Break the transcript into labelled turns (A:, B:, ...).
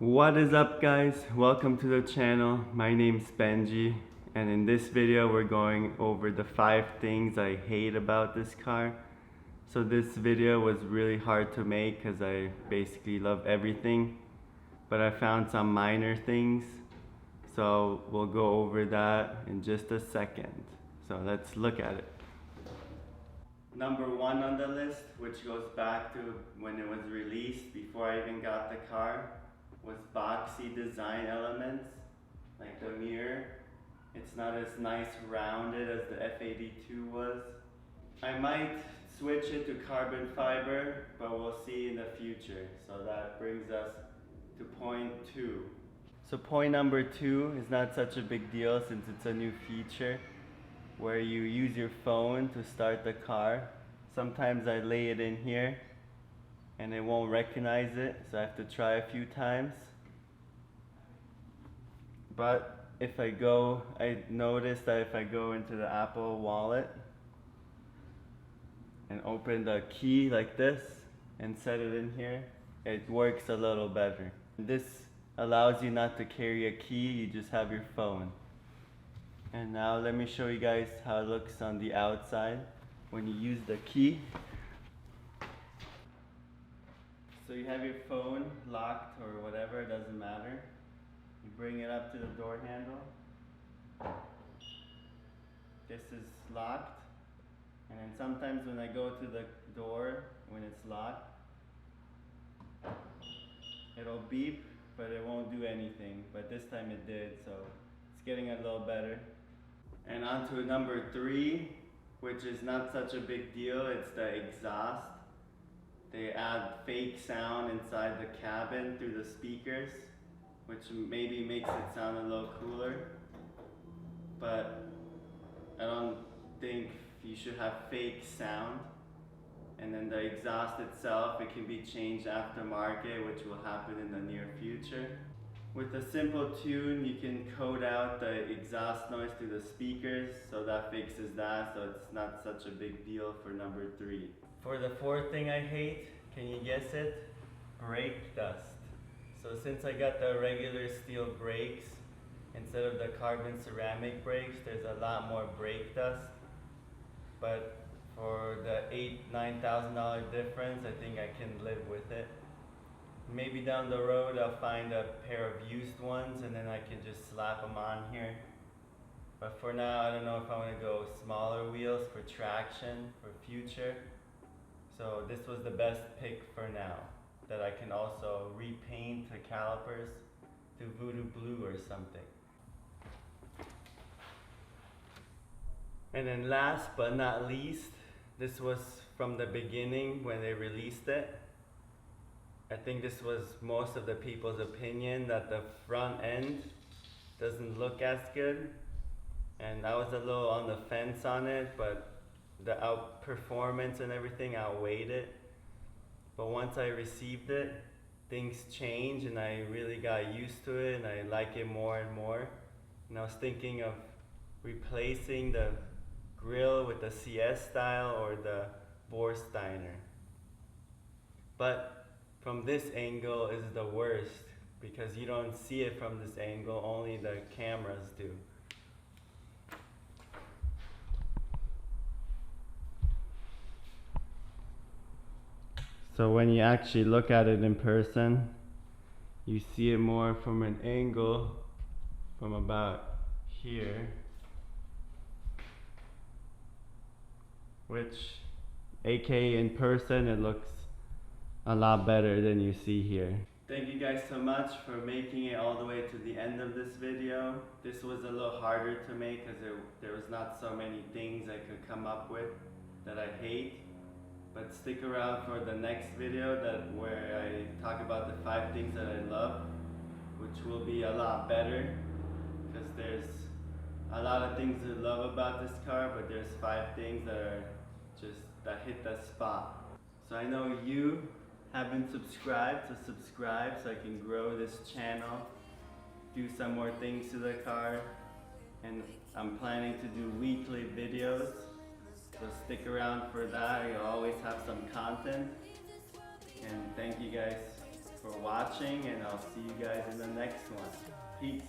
A: What is up, guys? Welcome to the channel. My name's Benji, and in this video we're going over the 5 things I hate about this car. So this video was really hard to make because I basically love everything, but I found some minor things, so we'll go over that in just a second. So let's look at it. Number 1 on the list, which goes back to when it was released before I even got the car, was boxy design elements, like the mirror. It's not as nice rounded as the F82 was. I might switch it to carbon fiber, but we'll see in the future. So that brings us to point 2. So point number 2 is not such a big deal since it's a new feature where you use your phone to start the car. Sometimes I lay it in here and it won't recognize it, so I have to try a few times. But I noticed that if I go into the Apple Wallet and open the key like this and set it in here, it works a little better. This allows you not to carry a key, you just have your phone. And now let me show you guys how it looks on the outside when you use the key. So you have your phone locked or whatever, it doesn't matter. You bring it up to the door handle. This is locked. And then sometimes when I go to the door, when it's locked, it'll beep, but it won't do anything. But this time it did, so it's getting a little better. And on to number 3, which is not such a big deal, it's the exhaust. They add fake sound inside the cabin through the speakers, which maybe makes it sound a little cooler. But I don't think you should have fake sound. And then the exhaust itself, it can be changed aftermarket, which will happen in the near future. With a simple tune, you can code out the exhaust noise through the speakers, so that fixes that, so it's not such a big deal for number 3. For the 4th thing I hate, can you guess it? Brake dust. So since I got the regular steel brakes, instead of the carbon ceramic brakes, there's a lot more brake dust. But for the $9,000 difference, I think I can live with it. Maybe down the road I'll find a pair of used ones and then I can just slap them on here. But for now, I don't know if I want to go smaller wheels for traction for future. So this was the best pick for now, that I can also repaint the calipers to voodoo blue or something. And then last but not least, this was from the beginning when they released it. I think this was most of the people's opinion, that the front end doesn't look as good. And I was a little on the fence on it, but the performance and everything outweighed it. But once I received it, things changed and I really got used to it and I like it more and more. And I was thinking of replacing the grill with the CS style or the Borsteiner. But from this angle is the worst because you don't see it from this angle, only the cameras do. So when you actually look at it in person, you see it more from an angle from about here, which aka in person it looks a lot better than you see here. Thank you guys so much for making it all the way to the end of this video. This was a little harder to make because there was not so many things I could come up with that I hate. But stick around for the next video where I talk about the 5 things that I love, which will be a lot better because there's a lot of things to love about this car, but there's 5 things that hit the spot. So I know you haven't subscribed, so subscribe so I can grow this channel, do some more things to the car, and I'm planning to do weekly videos. So stick around for that, you'll always have some content. And thank you guys for watching, and I'll see you guys in the next one. Peace.